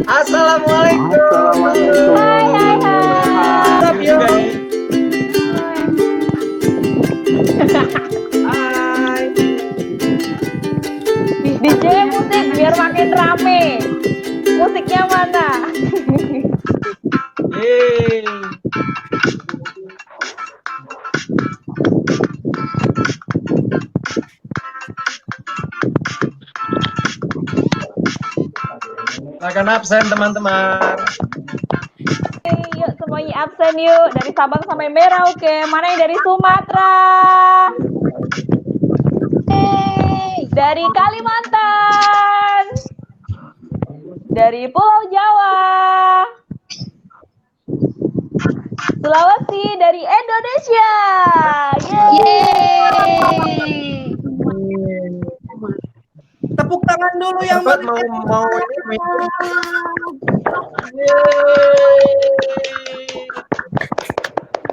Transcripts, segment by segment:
Assalamualaikum. Hai. Love you. Hai. DJ musik biar makin rame. Musiknya mana? Yeay. Silakan absen teman-teman. Yuk semuanya absen yuk. Dari Sabang sampai Merauke. Mana yang dari Sumatera? Dari Kalimantan. Dari Pulau Jawa. Sulawesi dari Indonesia. Yeay. Tepuk tangan dulu yang mau ini.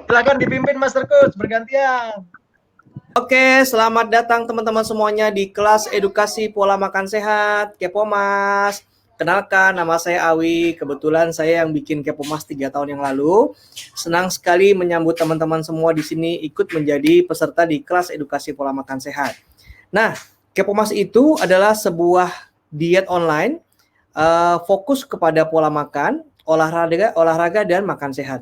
Silakan dipimpin Master Coach bergantian. Oke, selamat datang teman-teman semuanya di kelas edukasi pola makan sehat Kepomas. Kenalkan, nama saya Awi. Kebetulan saya yang bikin Kepomas 3 tahun yang lalu. Senang sekali menyambut teman-teman semua di sini ikut menjadi peserta di kelas edukasi pola makan sehat. Nah, Kepomas itu adalah sebuah diet online fokus kepada pola makan, olahraga dan makan sehat.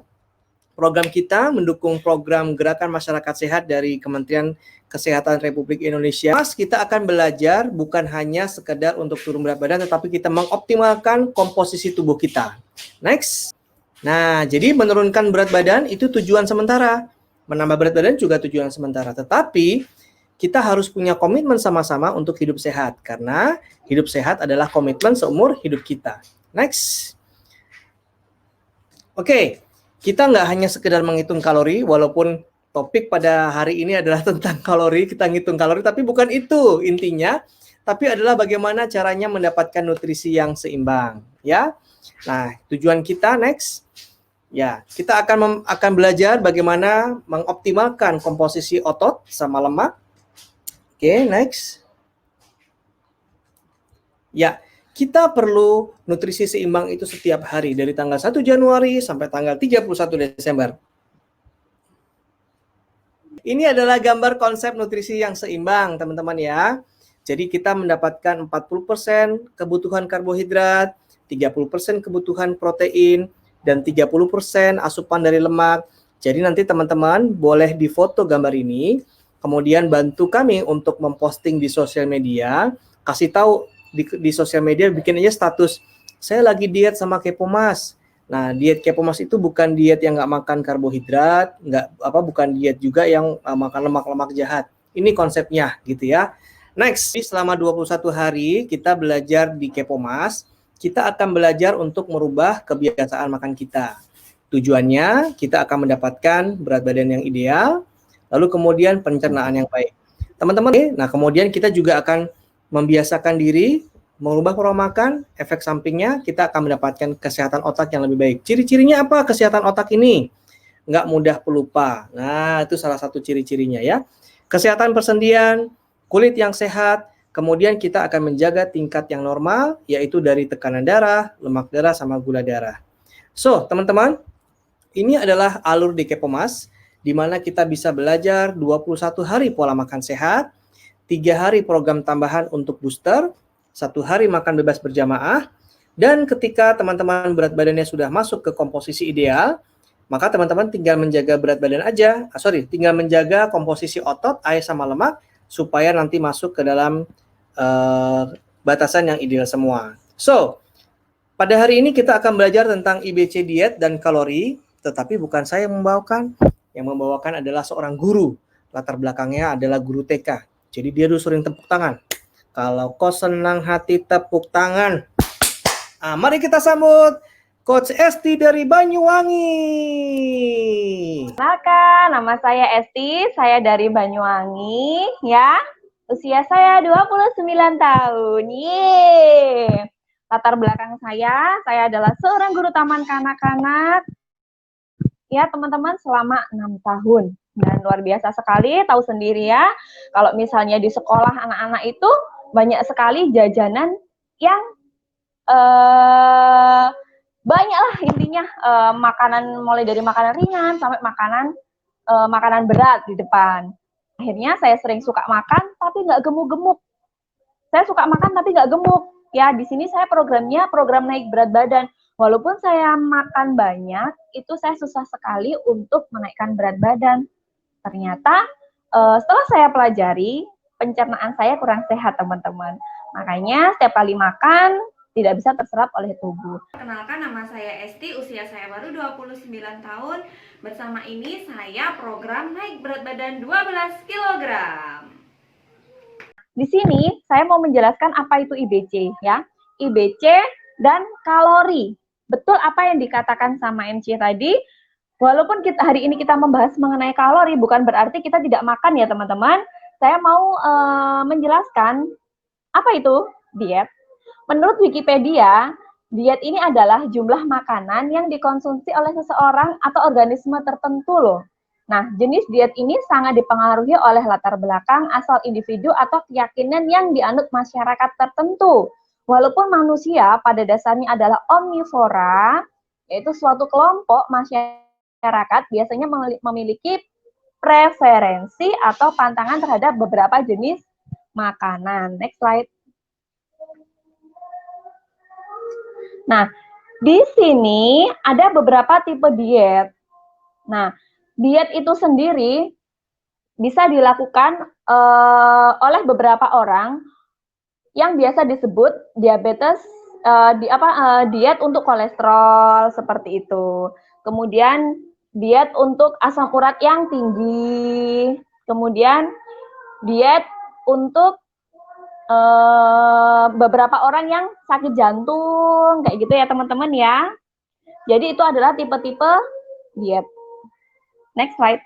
Program kita mendukung program Gerakan Masyarakat Sehat dari Kementerian Kesehatan Republik Indonesia. Kita akan belajar bukan hanya sekedar untuk turun berat badan, tetapi kita mengoptimalkan komposisi tubuh kita. Next. Nah, jadi menurunkan berat badan itu tujuan sementara. Menambah berat badan juga tujuan sementara. Tetapi kita harus punya komitmen sama-sama untuk hidup sehat. Karena hidup sehat adalah komitmen seumur hidup kita. Next. Oke. Kita nggak hanya sekedar menghitung kalori, walaupun topik pada hari ini adalah tentang kalori, kita ngitung kalori, tapi bukan itu intinya, tapi adalah bagaimana caranya mendapatkan nutrisi yang seimbang, ya. Nah, tujuan kita next, ya, kita akan belajar bagaimana mengoptimalkan komposisi otot sama lemak. Oke, next. Ya. Kita perlu nutrisi seimbang itu setiap hari dari tanggal 1 Januari sampai tanggal 31 Desember. Ini adalah gambar konsep nutrisi yang seimbang, teman-teman ya. Jadi kita mendapatkan 40% kebutuhan karbohidrat, 30% kebutuhan protein, dan 30% asupan dari lemak. Jadi nanti teman-teman boleh difoto gambar ini, kemudian bantu kami untuk memposting di sosial media, kasih tahu di sosial media, bikin aja status saya lagi diet sama Kepomas. Nah, diet Kepomas itu bukan diet yang nggak makan karbohidrat, bukan diet juga yang makan lemak-lemak jahat. Ini konsepnya gitu ya. Next, selama 21 hari kita belajar di Kepomas, kita akan belajar untuk merubah kebiasaan makan kita. Tujuannya kita akan mendapatkan berat badan yang ideal, lalu kemudian pencernaan yang baik. Teman-teman, nah kemudian kita juga akan membiasakan diri, mengubah pola makan, efek sampingnya kita akan mendapatkan kesehatan otak yang lebih baik. Ciri-cirinya apa kesehatan otak ini? Nggak mudah pelupa. Nah, itu salah satu ciri-cirinya ya. Kesehatan persendian, kulit yang sehat, kemudian kita akan menjaga tingkat yang normal, yaitu dari tekanan darah, lemak darah, sama gula darah. So, teman-teman, ini adalah alur di Kepomas, di mana kita bisa belajar 21 hari pola makan sehat, 3 hari program tambahan untuk booster, 1 hari makan bebas berjamaah, dan ketika teman-teman berat badannya sudah masuk ke komposisi ideal, maka teman-teman tinggal menjaga berat badan aja, tinggal menjaga komposisi otot, air sama lemak, supaya nanti masuk ke dalam batasan yang ideal semua. So, pada hari ini kita akan belajar tentang IBC diet dan kalori, tetapi bukan saya yang membawakan, yang membawakan adalah seorang guru, latar belakangnya adalah guru TK. Jadi dia dulu sering tepuk tangan. Kalau kau senang hati tepuk tangan. Mari kita sambut Coach Esti dari Banyuwangi. Kenalkan, nama saya Esti, saya dari Banyuwangi, ya. Usia saya 29 tahun. Yeay. Latar belakang saya adalah seorang guru taman kanak-kanak. Ya, teman-teman, selama 6 tahun. Dan luar biasa sekali, tahu sendiri ya, kalau misalnya di sekolah anak-anak itu banyak sekali jajanan yang banyak lah intinya, makanan, mulai dari makanan ringan sampai makanan berat di depan. Akhirnya saya sering suka makan tapi nggak gemuk-gemuk. Saya suka makan tapi nggak gemuk. Ya, di sini saya programnya program naik berat badan. Walaupun saya makan banyak, itu saya susah sekali untuk menaikkan berat badan. Ternyata setelah saya pelajari, pencernaan saya kurang sehat, teman-teman. Makanya setiap kali makan tidak bisa terserap oleh tubuh. Perkenalkan, nama saya Esti, usia saya baru 29 tahun. Bersama ini saya program naik berat badan 12 kg. Di sini saya mau menjelaskan apa itu IBC ya. IBC dan kalori. Betul apa yang dikatakan sama MC tadi. Walaupun hari ini kita membahas mengenai kalori, bukan berarti kita tidak makan ya teman-teman. Saya mau menjelaskan apa itu diet. Menurut Wikipedia, diet ini adalah jumlah makanan yang dikonsumsi oleh seseorang atau organisme tertentu loh. Nah, jenis diet ini sangat dipengaruhi oleh latar belakang asal individu atau keyakinan yang dianut masyarakat tertentu. Walaupun manusia pada dasarnya adalah omnivora, yaitu suatu kelompok masyarakat biasanya memiliki preferensi atau pantangan terhadap beberapa jenis makanan. Next slide. Nah, di sini ada beberapa tipe diet. Nah, diet itu sendiri bisa dilakukan oleh beberapa orang yang biasa disebut diabetes, diet untuk kolesterol seperti itu. Kemudian diet untuk asam urat yang tinggi. Kemudian diet untuk beberapa orang yang sakit jantung, kayak gitu ya teman-teman ya. Jadi itu adalah tipe-tipe diet. Next slide.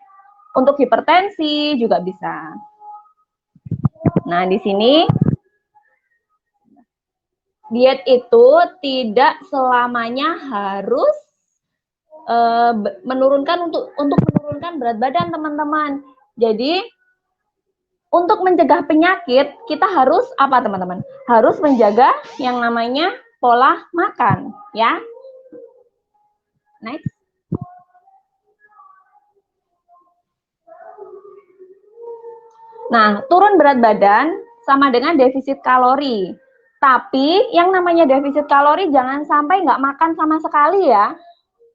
Untuk hipertensi juga bisa. Nah, di sini diet itu tidak selamanya harus menurunkan untuk menurunkan berat badan teman-teman. Jadi untuk mencegah penyakit, kita harus apa teman-teman? Harus menjaga yang namanya pola makan, ya. Next. Nah, turun berat badan sama dengan defisit kalori. Tapi yang namanya defisit kalori jangan sampai nggak makan sama sekali ya.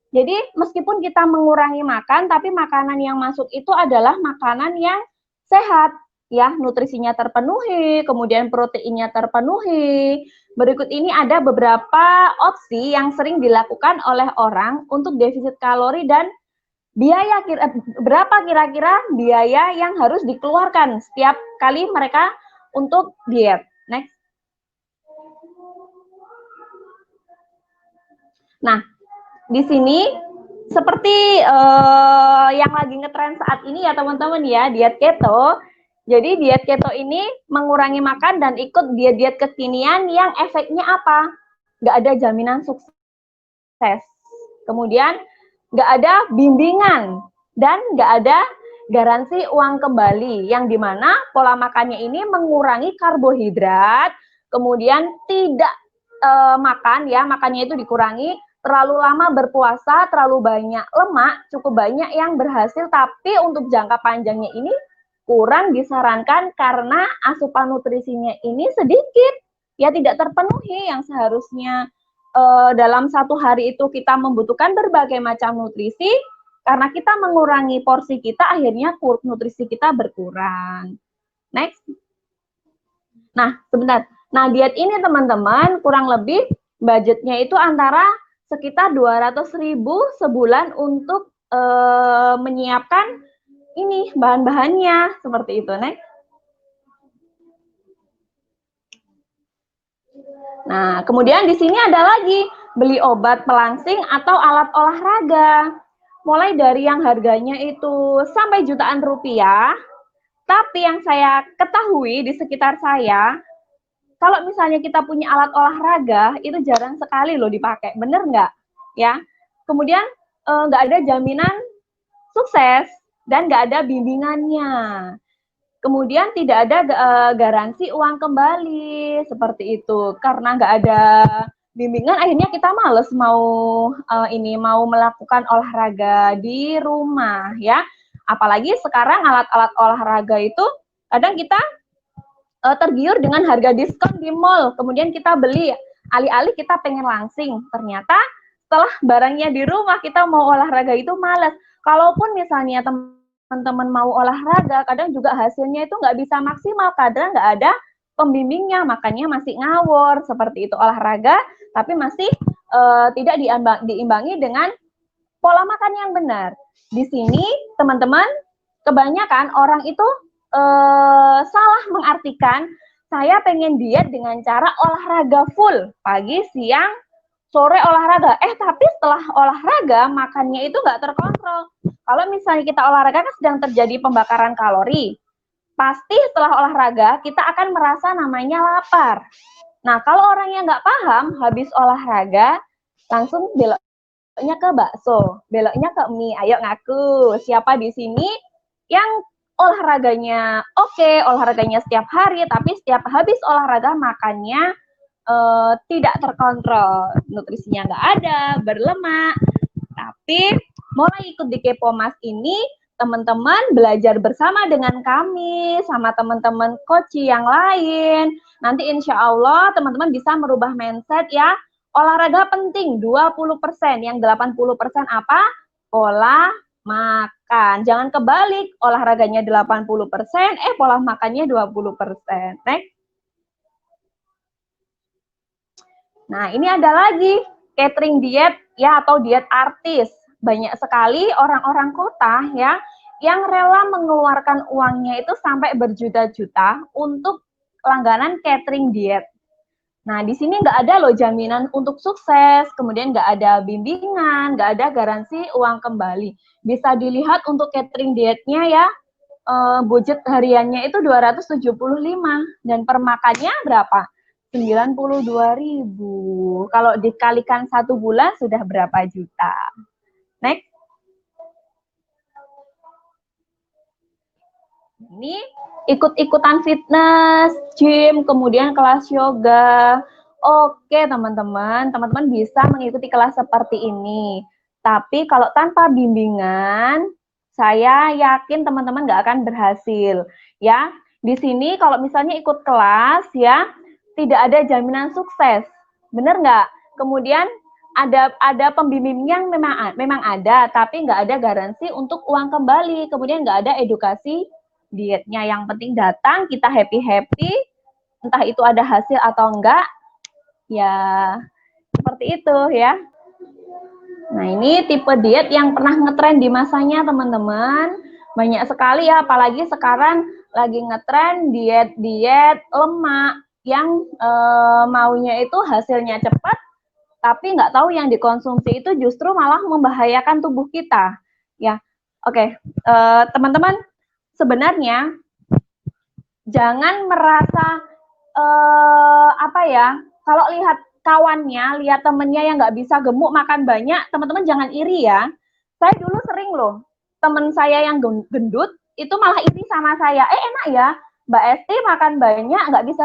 Jadi meskipun kita mengurangi makan, tapi makanan yang masuk itu adalah makanan yang sehat. Ya, nutrisinya terpenuhi, kemudian proteinnya terpenuhi. Berikut ini ada beberapa opsi yang sering dilakukan oleh orang untuk defisit kalori dan biaya berapa kira-kira biaya yang harus dikeluarkan setiap kali mereka untuk diet. Next. Nah, di sini seperti yang lagi ngetren saat ini ya teman-teman ya, diet keto. Jadi diet keto ini mengurangi makan dan ikut diet-diet kekinian yang efeknya apa? Nggak ada jaminan sukses. Kemudian nggak ada bimbingan dan nggak ada garansi uang kembali. Yang dimana pola makannya ini mengurangi karbohidrat, kemudian tidak makan ya, makannya itu dikurangi, terlalu lama berpuasa, terlalu banyak lemak, cukup banyak yang berhasil, tapi untuk jangka panjangnya ini kurang disarankan karena asupan nutrisinya ini sedikit, ya tidak terpenuhi yang seharusnya dalam satu hari itu kita membutuhkan berbagai macam nutrisi, karena kita mengurangi porsi kita, akhirnya nutrisi kita berkurang. Next. Nah, sebentar. Nah, diet ini teman-teman kurang lebih budgetnya itu antara sekitar 200.000 sebulan untuk menyiapkan ini bahan-bahannya seperti itu. Next. Nah, kemudian di sini ada lagi beli obat pelangsing atau alat olahraga. Mulai dari yang harganya itu sampai jutaan rupiah. Tapi yang saya ketahui di sekitar saya, kalau misalnya kita punya alat olahraga, itu jarang sekali loh dipakai. Bener nggak? Ya. Kemudian nggak ada jaminan sukses dan nggak ada bimbingannya. Kemudian tidak ada garansi uang kembali seperti itu karena nggak ada bimbingan akhirnya kita males mau mau melakukan olahraga di rumah ya. Apalagi sekarang alat-alat olahraga itu kadang kita tergiur dengan harga diskon di mall, kemudian kita beli, alih-alih kita pengen langsing, ternyata setelah barangnya di rumah kita mau olahraga itu males. Kalaupun misalnya teman-teman mau olahraga, kadang juga hasilnya itu nggak bisa maksimal, kadang nggak ada pembimbingnya, makanya masih ngawur seperti itu olahraga, tapi masih tidak diimbangi dengan pola makan yang benar. Di sini teman-teman, kebanyakan orang itu salah mengartikan saya pengen diet dengan cara olahraga full, pagi, siang, sore olahraga. Tapi setelah olahraga makannya itu nggak terkontrol. Kalau misalnya kita olahraga kan sedang terjadi pembakaran kalori, pasti setelah olahraga kita akan merasa namanya lapar. Nah, kalau orangnya nggak paham, habis olahraga langsung beloknya ke bakso, beloknya ke mie. Ayo ngaku, siapa di sini yang olahraganya olahraganya setiap hari, tapi setiap habis olahraga makannya tidak terkontrol, nutrisinya nggak ada, berlemak. Tapi mulai ikut di Kepomas ini, teman-teman belajar bersama dengan kami, sama teman-teman coach yang lain. Nanti insya Allah teman-teman bisa merubah mindset ya. Olahraga penting 20%, yang 80% apa? Pola makan. Jangan kebalik, olahraganya 80%, pola makannya 20%. Next. Nah, ini ada lagi catering diet ya atau diet artis. Banyak sekali orang-orang kota ya yang rela mengeluarkan uangnya itu sampai berjuta-juta untuk langganan catering diet. Nah, di sini nggak ada loh jaminan untuk sukses, kemudian nggak ada bimbingan, nggak ada garansi uang kembali. Bisa dilihat untuk catering dietnya ya, budget hariannya itu 275 dan per makannya berapa? 92.000. Kalau dikalikan 1 bulan sudah berapa juta? Next. Ini ikut-ikutan fitness, gym, kemudian kelas yoga. Oke, teman-teman bisa mengikuti kelas seperti ini. Tapi kalau tanpa bimbingan, saya yakin teman-teman nggak akan berhasil. Ya, di sini kalau misalnya ikut kelas, ya, tidak ada jaminan sukses. Benar nggak? Kemudian ada pembimbing yang memang ada, tapi nggak ada garansi untuk uang kembali. Kemudian nggak ada edukasi dietnya. Yang penting datang, kita happy-happy, entah itu ada hasil atau enggak, ya seperti itu ya. Nah, ini tipe diet yang pernah ngetren di masanya teman-teman. Banyak sekali ya, apalagi sekarang lagi ngetren diet lemak yang maunya itu hasilnya cepat, tapi nggak tahu yang dikonsumsi itu justru malah membahayakan tubuh kita. Ya, oke, teman-teman, sebenarnya jangan merasa kalau lihat kawannya, lihat temennya yang nggak bisa gemuk makan banyak, teman-teman jangan iri ya. Saya dulu sering loh, temen saya yang gendut itu malah iri sama saya. Enak ya, Mbak Esti makan banyak nggak bisa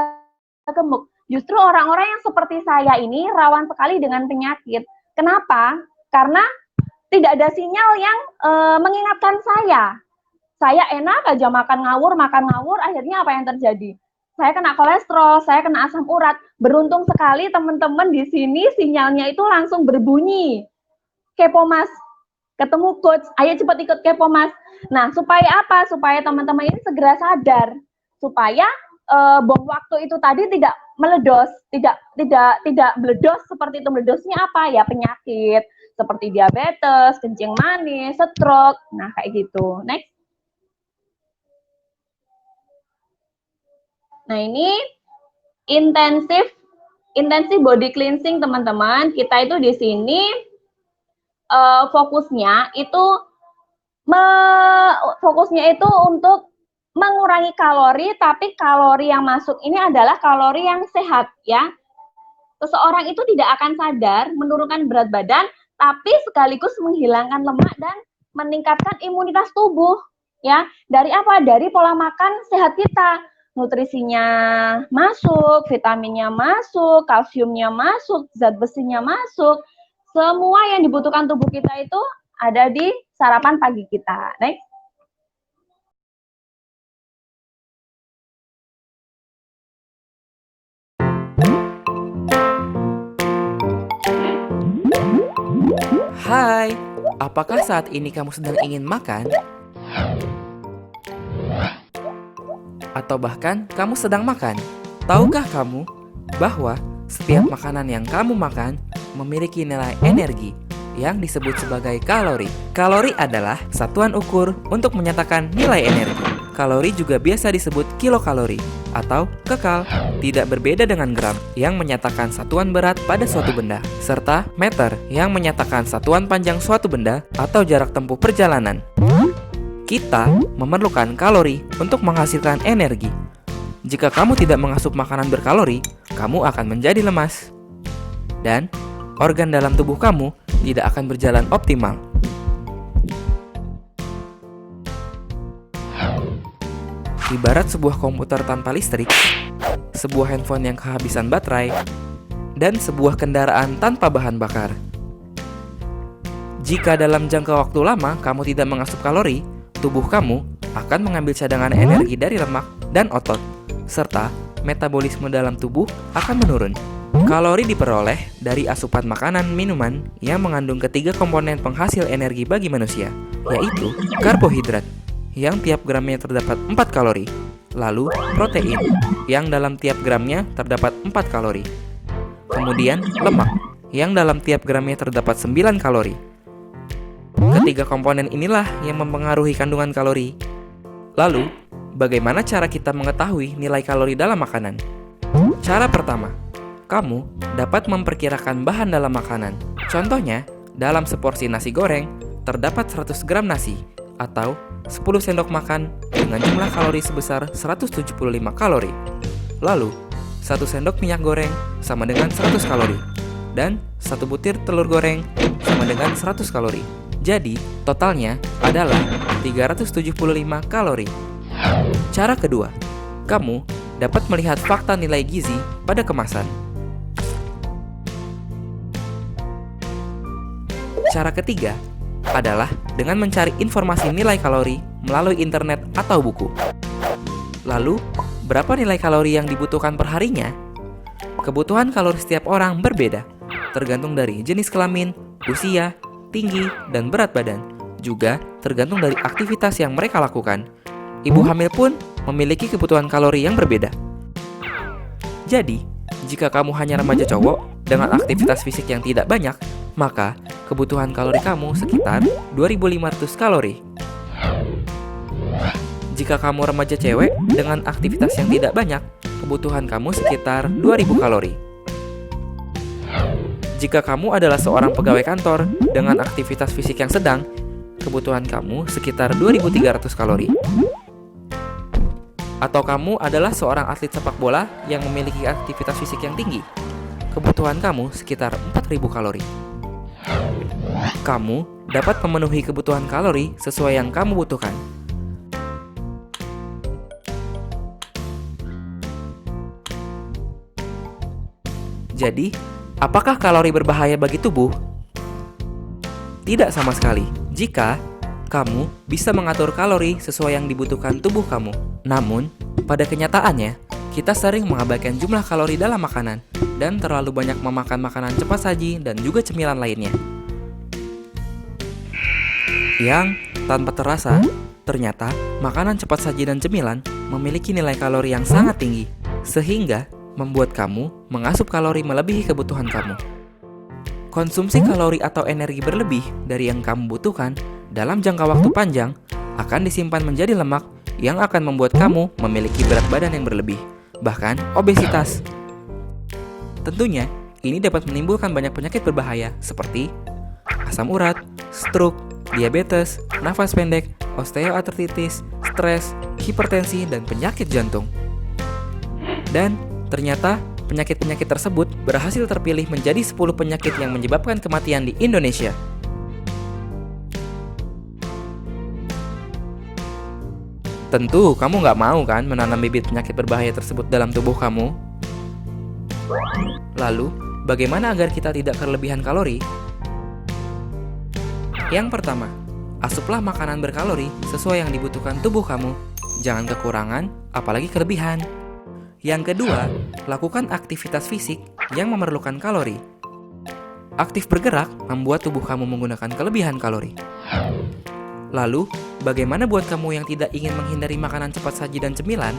gemuk. Justru orang-orang yang seperti saya ini rawan sekali dengan penyakit. Kenapa? Karena tidak ada sinyal yang mengingatkan saya. Saya enak aja makan ngawur, akhirnya apa yang terjadi? Saya kena kolesterol, saya kena asam urat. Beruntung sekali teman-teman di sini sinyalnya itu langsung berbunyi. Kepomas, ketemu coach, ayo cepat ikut Kepomas. Nah, supaya apa? Supaya teman-teman ini segera sadar. Supaya bom waktu itu tadi tidak meledos, tidak meledos seperti itu. Meledosnya apa? Ya penyakit seperti diabetes, kencing manis, stroke. Nah, kayak gitu. Next. Nah, ini intensif body cleansing, teman-teman. Kita itu di sini fokusnya itu untuk mengurangi kalori, tapi kalori yang masuk ini adalah kalori yang sehat ya. Seseorang itu tidak akan sadar menurunkan berat badan, tapi sekaligus menghilangkan lemak dan meningkatkan imunitas tubuh ya. Dari apa? Dari pola makan sehat kita. nutrisinya masuk, vitaminnya masuk, kalsiumnya masuk, zat besinya masuk. Semua yang dibutuhkan tubuh kita itu ada di sarapan pagi kita. Next. Hai, apakah saat ini kamu sedang ingin makan? Atau bahkan kamu sedang makan? Tahukah kamu bahwa setiap makanan yang kamu makan memiliki nilai energi yang disebut sebagai kalori? Kalori adalah satuan ukur untuk menyatakan nilai energi. Kalori juga biasa disebut kilokalori atau kekal, tidak berbeda dengan gram yang menyatakan satuan berat pada suatu benda, serta meter yang menyatakan satuan panjang suatu benda atau jarak tempuh perjalanan. Kita memerlukan kalori untuk menghasilkan energi. Jika kamu tidak mengasup makanan berkalori, kamu akan menjadi lemas. Dan organ dalam tubuh kamu tidak akan berjalan optimal. Ibarat sebuah komputer tanpa listrik, sebuah handphone yang kehabisan baterai, dan sebuah kendaraan tanpa bahan bakar. Jika dalam jangka waktu lama kamu tidak mengasup kalori, tubuh kamu akan mengambil cadangan energi dari lemak dan otot, serta metabolisme dalam tubuh akan menurun. Kalori diperoleh dari asupan makanan minuman yang mengandung ketiga komponen penghasil energi bagi manusia, yaitu karbohidrat, yang tiap gramnya terdapat 4 kalori, lalu protein, yang dalam tiap gramnya terdapat 4 kalori, kemudian lemak, yang dalam tiap gramnya terdapat 9 kalori. Ketiga komponen inilah yang mempengaruhi kandungan kalori. Lalu, bagaimana cara kita mengetahui nilai kalori dalam makanan? Cara pertama, kamu dapat memperkirakan bahan dalam makanan. Contohnya, dalam seporsi nasi goreng, terdapat 100 gram nasi, atau 10 sendok makan dengan jumlah kalori sebesar 175 kalori. Lalu, 1 sendok minyak goreng sama dengan 100 kalori. Dan 1 butir telur goreng sama dengan 100 kalori. Jadi, totalnya adalah 375 kalori. Cara kedua, kamu dapat melihat fakta nilai gizi pada kemasan. Cara ketiga adalah dengan mencari informasi nilai kalori melalui internet atau buku. Lalu, berapa nilai kalori yang dibutuhkan perharinya? Kebutuhan kalori setiap orang berbeda, tergantung dari jenis kelamin, usia, tinggi, dan berat badan. Juga tergantung dari aktivitas yang mereka lakukan. Ibu hamil pun memiliki kebutuhan kalori yang berbeda. Jadi, jika kamu hanya remaja cowok dengan aktivitas fisik yang tidak banyak, maka kebutuhan kalori kamu sekitar 2.500 kalori. Jika kamu remaja cewek dengan aktivitas yang tidak banyak, kebutuhan kamu sekitar 2.000 kalori. Jika kamu adalah seorang pegawai kantor dengan aktivitas fisik yang sedang, kebutuhan kamu sekitar 2.300 kalori. Atau kamu adalah seorang atlet sepak bola yang memiliki aktivitas fisik yang tinggi, kebutuhan kamu sekitar 4.000 kalori. Kamu dapat memenuhi kebutuhan kalori sesuai yang kamu butuhkan. Jadi, apakah kalori berbahaya bagi tubuh? Tidak sama sekali, jika kamu bisa mengatur kalori sesuai yang dibutuhkan tubuh kamu. Namun, pada kenyataannya, kita sering mengabaikan jumlah kalori dalam makanan dan terlalu banyak memakan makanan cepat saji dan juga cemilan lainnya. Yang tanpa terasa, ternyata makanan cepat saji dan cemilan memiliki nilai kalori yang sangat tinggi, sehingga membuat kamu mengasup kalori melebihi kebutuhan kamu. Konsumsi kalori atau energi berlebih dari yang kamu butuhkan dalam jangka waktu panjang akan disimpan menjadi lemak yang akan membuat kamu memiliki berat badan yang berlebih, bahkan obesitas. Tentunya, ini dapat menimbulkan banyak penyakit berbahaya seperti asam urat, stroke, diabetes, nafas pendek, osteoartritis, stres, hipertensi, dan penyakit jantung. Dan ternyata, penyakit-penyakit tersebut berhasil terpilih menjadi 10 penyakit yang menyebabkan kematian di Indonesia. Tentu kamu nggak mau kan menanam bibit penyakit berbahaya tersebut dalam tubuh kamu? Lalu, bagaimana agar kita tidak kelebihan kalori? Yang pertama, asuplah makanan berkalori sesuai yang dibutuhkan tubuh kamu. Jangan kekurangan, apalagi kelebihan. Yang kedua, lakukan aktivitas fisik yang memerlukan kalori. Aktif bergerak membuat tubuh kamu menggunakan kelebihan kalori. Lalu, bagaimana buat kamu yang tidak ingin menghindari makanan cepat saji dan cemilan?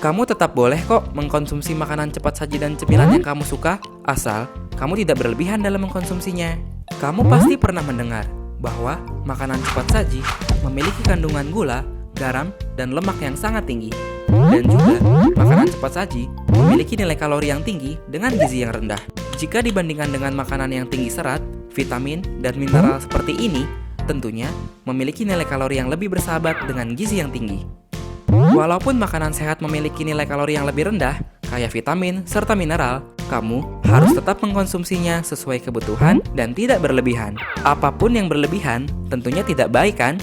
Kamu tetap boleh kok mengkonsumsi makanan cepat saji dan cemilan yang kamu suka, asal kamu tidak berlebihan dalam mengkonsumsinya. Kamu pasti pernah mendengar bahwa makanan cepat saji memiliki kandungan gula, garam, dan lemak yang sangat tinggi. Dan juga, makanan cepat saji memiliki nilai kalori yang tinggi dengan gizi yang rendah. Jika dibandingkan dengan makanan yang tinggi serat, vitamin, dan mineral seperti ini, tentunya memiliki nilai kalori yang lebih bersahabat dengan gizi yang tinggi. Walaupun makanan sehat memiliki nilai kalori yang lebih rendah, kayak vitamin serta mineral, kamu harus tetap mengkonsumsinya sesuai kebutuhan dan tidak berlebihan. Apapun yang berlebihan tentunya tidak baik kan?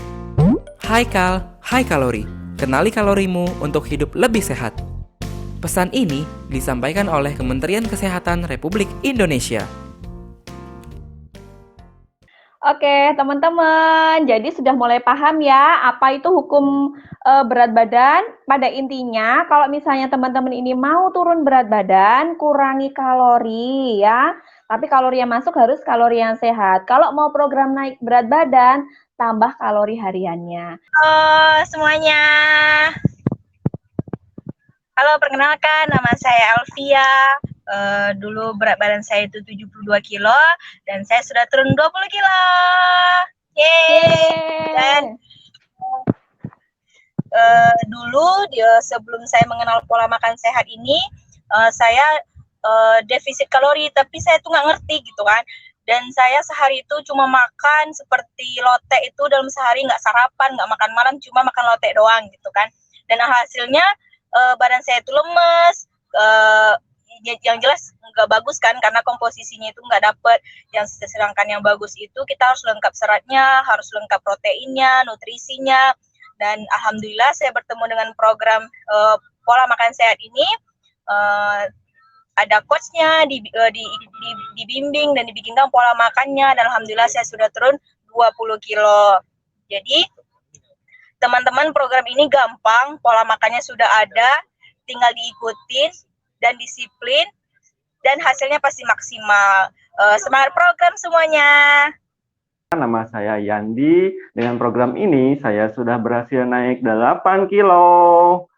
High Kal, High Kalori. Kenali kalorimu untuk hidup lebih sehat. Pesan ini disampaikan oleh Kementerian Kesehatan Republik Indonesia. Oke, teman-teman. Jadi sudah mulai paham ya apa itu hukum berat badan. Pada intinya, kalau misalnya teman-teman ini mau turun berat badan, kurangi kalori ya. Tapi kalori yang masuk harus kalori yang sehat. Kalau mau program naik berat badan, tambah kalori hariannya. Halo semuanya. Halo, perkenalkan nama saya Alfia. Dulu berat badan saya itu 72 kilo dan saya sudah turun 20 kilo. Yeay. Dan dulu sebelum saya mengenal pola makan sehat ini, saya defisit kalori, tapi saya tuh nggak ngerti gitu kan. Dan saya sehari itu cuma makan seperti lotek itu dalam sehari, nggak sarapan, nggak makan malam, cuma makan lotek doang gitu kan. Dan hasilnya badan saya itu lemes, yang jelas nggak bagus kan, karena komposisinya itu nggak dapet. Sedangkan yang bagus itu kita harus lengkap seratnya, harus lengkap proteinnya, nutrisinya. Dan alhamdulillah saya bertemu dengan program pola makan sehat ini. Ada coachnya, dibimbing dan dibikinkan pola makannya, dan alhamdulillah saya sudah turun 20 kilo. Jadi teman-teman, program ini gampang, pola makannya sudah ada, tinggal diikutin dan disiplin, dan hasilnya pasti maksimal. Semangat program semuanya. Nama saya Yandi. Dengan program ini saya sudah berhasil naik 8 kilo.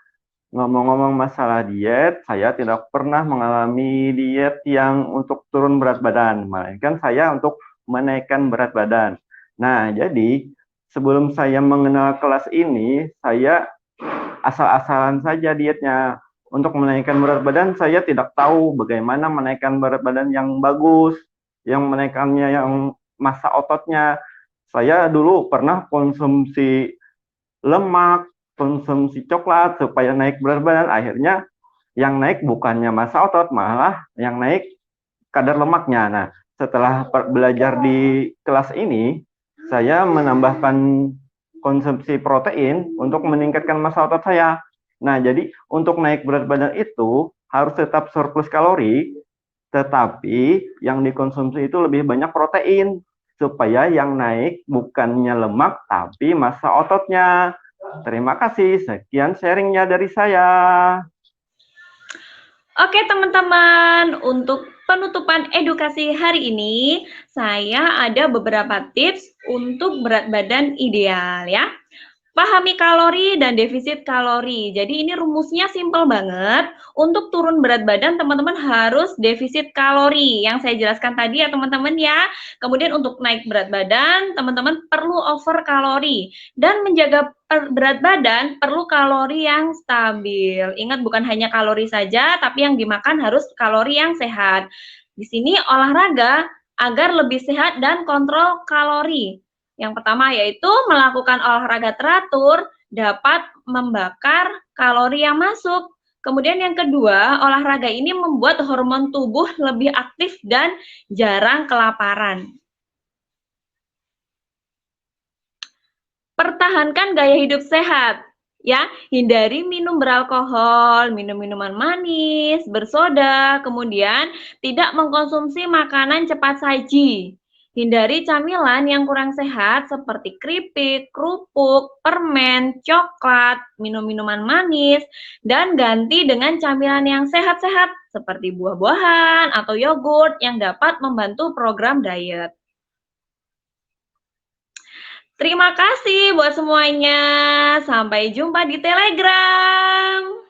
Ngomong-ngomong masalah diet, saya tidak pernah mengalami diet yang untuk turun berat badan, melainkan saya untuk menaikkan berat badan. Nah, jadi sebelum saya mengenal kelas ini, saya asal-asalan saja dietnya. Untuk menaikkan berat badan, saya tidak tahu bagaimana menaikkan berat badan yang bagus, yang menaikannya yang massa ototnya. Saya dulu pernah konsumsi lemak, konsumsi coklat supaya naik berat badan. Akhirnya yang naik bukannya massa otot, malah yang naik kadar lemaknya. Nah, setelah belajar di kelas ini, saya menambahkan konsumsi protein untuk meningkatkan massa otot saya. Nah, jadi untuk naik berat badan itu harus tetap surplus kalori, tetapi yang dikonsumsi itu lebih banyak protein, supaya yang naik bukannya lemak, tapi massa ototnya. Terima kasih, sekian sharingnya dari saya. Oke teman-teman, untuk penutupan edukasi hari ini, saya ada beberapa tips untuk berat badan ideal ya. Pahami kalori dan defisit kalori. Jadi ini rumusnya simple banget. Untuk turun berat badan, teman-teman harus defisit kalori. Yang saya jelaskan tadi ya teman-teman ya. Kemudian untuk naik berat badan, teman-teman perlu over kalori. Dan menjaga berat badan perlu kalori yang stabil. Ingat, bukan hanya kalori saja, tapi yang dimakan harus kalori yang sehat. Di sini olahraga agar lebih sehat dan kontrol kalori. Yang pertama yaitu melakukan olahraga teratur dapat membakar kalori yang masuk. Kemudian yang kedua, olahraga ini membuat hormon tubuh lebih aktif dan jarang kelaparan. Pertahankan gaya hidup sehat. ya. Hindari minum beralkohol, minum minuman manis, bersoda, kemudian tidak mengkonsumsi makanan cepat saji. Hindari camilan yang kurang sehat seperti keripik, kerupuk, permen, coklat, minum minuman manis, dan ganti dengan camilan yang sehat-sehat seperti buah-buahan atau yogurt yang dapat membantu program diet. Terima kasih buat semuanya. Sampai jumpa di Telegram.